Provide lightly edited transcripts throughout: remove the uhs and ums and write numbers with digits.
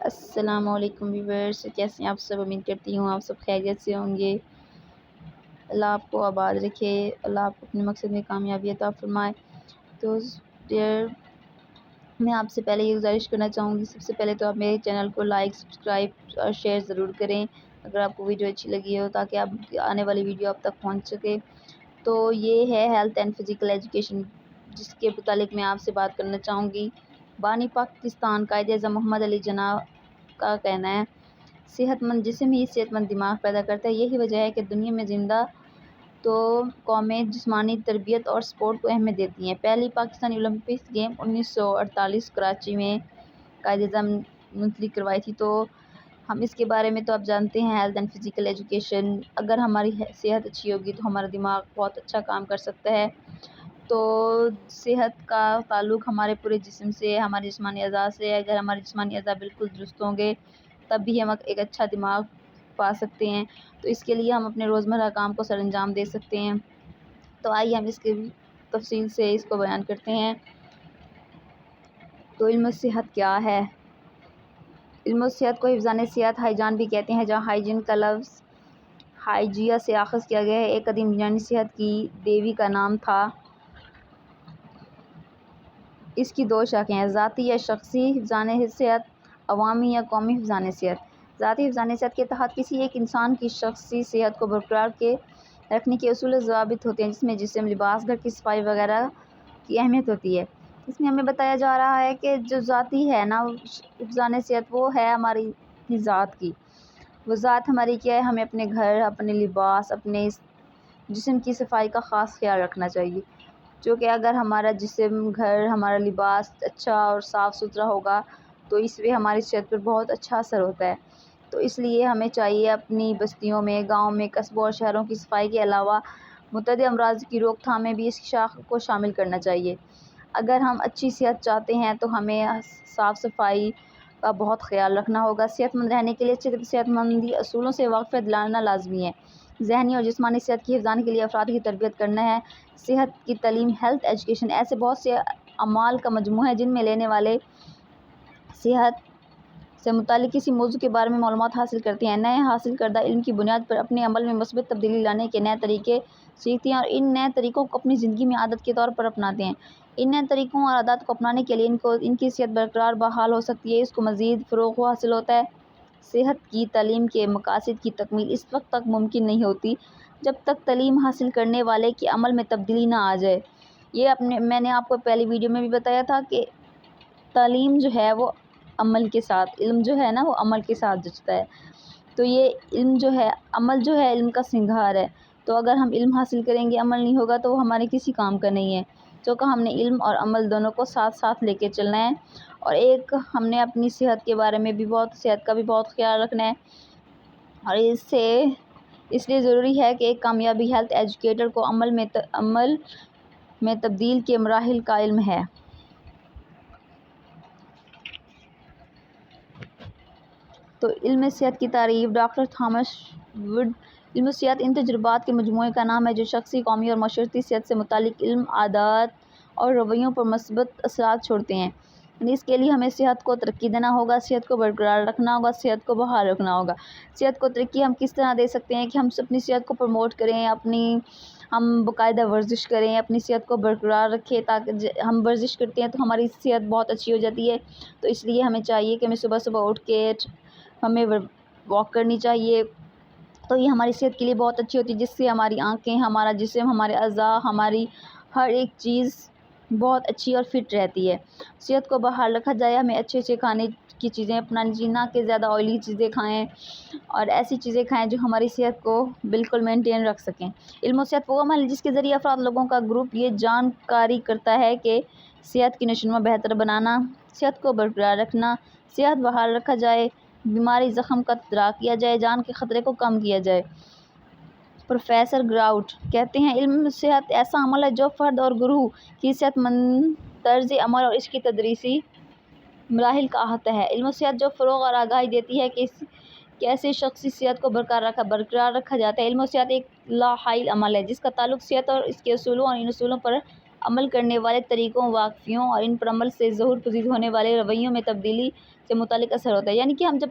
السلام علیکم ویورس، کیسے ہیں آپ سب؟ امید کرتی ہوں آپ سب خیریت سے ہوں گے۔ اللہ آپ کو آباد رکھے، اللہ آپ کو اپنے مقصد میں کامیابی عطا فرمائے۔ تو ڈیئر، میں آپ سے پہلے یہ گزارش کرنا چاہوں گی، سب سے پہلے تو آپ میرے چینل کو لائک، سبسکرائب اور شیئر ضرور کریں اگر آپ کو ویڈیو اچھی لگی ہو، تاکہ آپ آنے والی ویڈیو آپ تک پہنچ سکے۔ تو یہ ہے ہیلتھ اینڈ فزیکل ایجوکیشن، جس کے متعلق میں آپ سے بات کرنا چاہوں گی۔ بانی پاکستان قائد اعظم محمد علی جناح کا کہنا ہے، صحت مند جسم ہی صحت مند دماغ پیدا کرتا ہے۔ یہی وجہ ہے کہ دنیا میں زندہ تو قومیں جسمانی تربیت اور سپورٹ کو اہمیت دیتی ہیں۔ پہلی پاکستانی اولمپکس گیم 1948 کراچی میں قائد اعظم منسلک کروائی تھی۔ تو ہم اس کے بارے میں تو آپ جانتے ہیں، ہیلتھ اینڈ فزیکل ایجوکیشن، اگر ہماری صحت اچھی ہوگی تو ہمارا دماغ بہت اچھا کام کر سکتا ہے۔ تو صحت کا تعلق ہمارے پورے جسم سے، ہمارے جسمانی اعضاء سے ہے۔ اگر ہمارے جسمانی اعضاء بالکل درست ہوں گے تب بھی ہم ایک اچھا دماغ پا سکتے ہیں۔ تو اس کے لیے ہم اپنے روزمرہ کام کو سر انجام دے سکتے ہیں۔ تو آئیے ہم اس کے تفصیل سے اس کو بیان کرتے ہیں۔ تو علم صحت کیا ہے؟ علم صحت کو حفظان صحت ہائیجان بھی کہتے ہیں، جہاں ہائیجین کا لفظ ہائیجیا سے اخذ کیا گیا ہے۔ ایک قدیم یونانی صحت کی دیوی کا نام تھا۔ اس کی دو شاخیں ہیں، ذاتی یا شخصی حفظان صحت، عوامی یا قومی حفظان صحت۔ ذاتی حفظان صحت کے تحت کسی ایک انسان کی شخصی صحت کو برقرار رکھنے کے اصول و ضوابط ہوتے ہیں، جس میں جسم، لباس، گھر کی صفائی وغیرہ کی اہمیت ہوتی ہے۔ اس میں ہمیں بتایا جا رہا ہے کہ جو ذاتی ہے نا حفظان صحت، وہ ہے ہماری ذات کی۔ وہ ذات ہماری کیا ہے؟ ہمیں اپنے گھر، اپنے لباس، اپنے جسم کی صفائی کا خاص خیال رکھنا چاہیے، جو کہ اگر ہمارا جسم، گھر، ہمارا لباس اچھا اور صاف ستھرا ہوگا تو اس سے ہماری صحت پر بہت اچھا اثر ہوتا ہے۔ تو اس لیے ہمیں چاہیے اپنی بستیوں میں، گاؤں میں، قصبوں اور شہروں کی صفائی کے علاوہ متعدد امراض کی روک تھام میں بھی اس شاخ کو شامل کرنا چاہیے۔ اگر ہم اچھی صحت چاہتے ہیں تو ہمیں صاف صفائی کا بہت خیال رکھنا ہوگا۔ صحت مند رہنے کے لیے صحت مندی اصولوں سے واقفیت دلانا لازمی ہے۔ ذہنی اور جسمانی صحت کی حفظان کے لیے افراد کی تربیت کرنا ہے۔ صحت کی تعلیم، ہیلتھ ایجوکیشن، ایسے بہت سے اعمال کا مجموعہ ہے جن میں لینے والے صحت سے متعلق کسی موضوع کے بارے میں معلومات حاصل کرتے ہیں، نئے حاصل کردہ علم کی بنیاد پر اپنے عمل میں مثبت تبدیلی لانے کے نئے طریقے سیکھتے ہیں اور ان نئے طریقوں کو اپنی زندگی میں عادت کے طور پر اپناتے ہیں۔ ان نئے طریقوں اور عادات کو اپنانے کے لیے ان کی صحت برقرار بحال ہو سکتی ہے، اس کو مزید فروغ حاصل ہوتا ہے۔ صحت کی تعلیم کے مقاصد کی تکمیل اس وقت تک ممکن نہیں ہوتی جب تک تعلیم حاصل کرنے والے کے عمل میں تبدیلی نہ آ جائے۔ یہ میں نے آپ کو پہلی ویڈیو میں بھی بتایا تھا کہ تعلیم جو ہے وہ عمل کے ساتھ، علم جو ہے نا وہ عمل کے ساتھ جچتا ہے۔ تو یہ علم جو ہے، عمل جو ہے علم کا سنگھار ہے۔ تو اگر ہم علم حاصل کریں گے، عمل نہیں ہوگا تو وہ ہمارے کسی کام کا نہیں ہے۔ تو ہم نے علم اور عمل دونوں کو ساتھ ساتھ لے کے چلنا ہے۔ اور ہم نے اپنی صحت کے بارے میں بھی صحت کا بھی بہت خیال رکھنا ہے۔ اور اس لیے ضروری ہے کہ ایک کامیابی ہیلتھ ایجوکیٹر کو عمل میں تبدیل کے مراحل کا علم ہے۔ تو علم صحت کی تعریف، ڈاکٹر تھامس وڈ۔ علم صحت ان تجربات کے مجموعے کا نام ہے جو شخصی، قومی اور معاشرتی صحت سے متعلق علم، عادات اور رویوں پر مثبت اثرات چھوڑتے ہیں۔ یعنی اس کے لیے ہمیں صحت کو ترقی دینا ہوگا، صحت کو برقرار رکھنا ہوگا، صحت کو بحال رکھنا ہوگا۔ صحت کو ترقی ہم کس طرح دے سکتے ہیں کہ ہم اپنی صحت کو پروموٹ کریں، ہم باقاعدہ ورزش کریں، اپنی صحت کو برقرار رکھیں، تاکہ ہم ورزش کرتے ہیں تو ہماری صحت بہت اچھی ہو جاتی ہے۔ تو اس لیے ہمیں چاہیے کہ ہمیں صبح صبح اٹھ کے ہمیں واک کرنی چاہیے۔ تو یہ ہماری صحت کے لیے بہت اچھی ہوتی ہے، جس سے ہماری آنکھیں، ہمارا جسم، ہمارے اعضاء، ہماری ہر ایک چیز بہت اچھی اور فٹ رہتی ہے۔ صحت کو بحال رکھا جائے، ہمیں اچھے کھانے کی چیزیں اپنانی چاہیے، نہ کہ زیادہ آئلی چیزیں کھائیں اور ایسی چیزیں کھائیں جو ہماری صحت کو بالکل مینٹین رکھ سکیں۔ علم و صحت وہ عمل ہے جس کے ذریعے افراد لوگوں کا گروپ یہ جانکاری کرتا ہے کہ صحت کی نشوونما بہتر بنانا، صحت کو برقرار رکھنا، صحت بحال رکھا جائے، بیماری زخم کا تدارک کیا جائے، جان کے خطرے کو کم کیا جائے۔ پروفیسر گراؤٹ کہتے ہیں، علم صحت ایسا عمل ہے جو فرد اور گروہ کی صحت مند طرز عمل اور اس کی تدریسی مراحل کا احاطہ ہے۔ علم صحت جو فروغ اور آگاہی دیتی ہے کہ کیسے شخصی صحت کو برقرار رکھا جاتا ہے۔ علم صحت ایک لا حائل عمل ہے جس کا تعلق صحت اور اس کے اصولوں اور ان اصولوں پر عمل کرنے والے طریقوں، واقفیوں اور ان پر عمل سے ظہور پذیر ہونے والے رویوں میں تبدیلی سے متعلق اثر ہوتا ہے۔ یعنی کہ ہم جب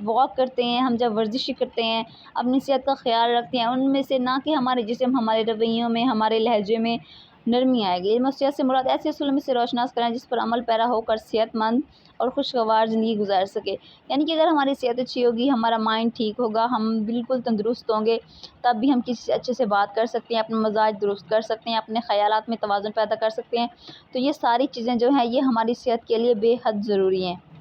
واک کرتے ہیں، ہم جب ورزش کرتے ہیں، اپنی صحت کا خیال رکھتے ہیں، ان میں سے نہ کہ ہمارے جسم، ہمارے رویوں میں، ہمارے لہجے میں نرمی آئے گی۔ علم و صحت سے مراد ایسے اصول میں سے روشناس کرنا جس پر عمل پیرا ہو کر صحت مند اور خوشگوار زندگی گزار سکے۔ یعنی کہ اگر ہماری صحت اچھی ہوگی، ہمارا مائنڈ ٹھیک ہوگا، ہم بالکل تندرست ہوں گے، تب بھی ہم کسی سے اچھے سے بات کر سکتے ہیں، اپنا مزاج درست کر سکتے ہیں، اپنے خیالات میں توازن پیدا کر سکتے ہیں۔ تو یہ ساری چیزیں جو ہیں یہ ہماری صحت کے لیے بے حد ضروری ہیں۔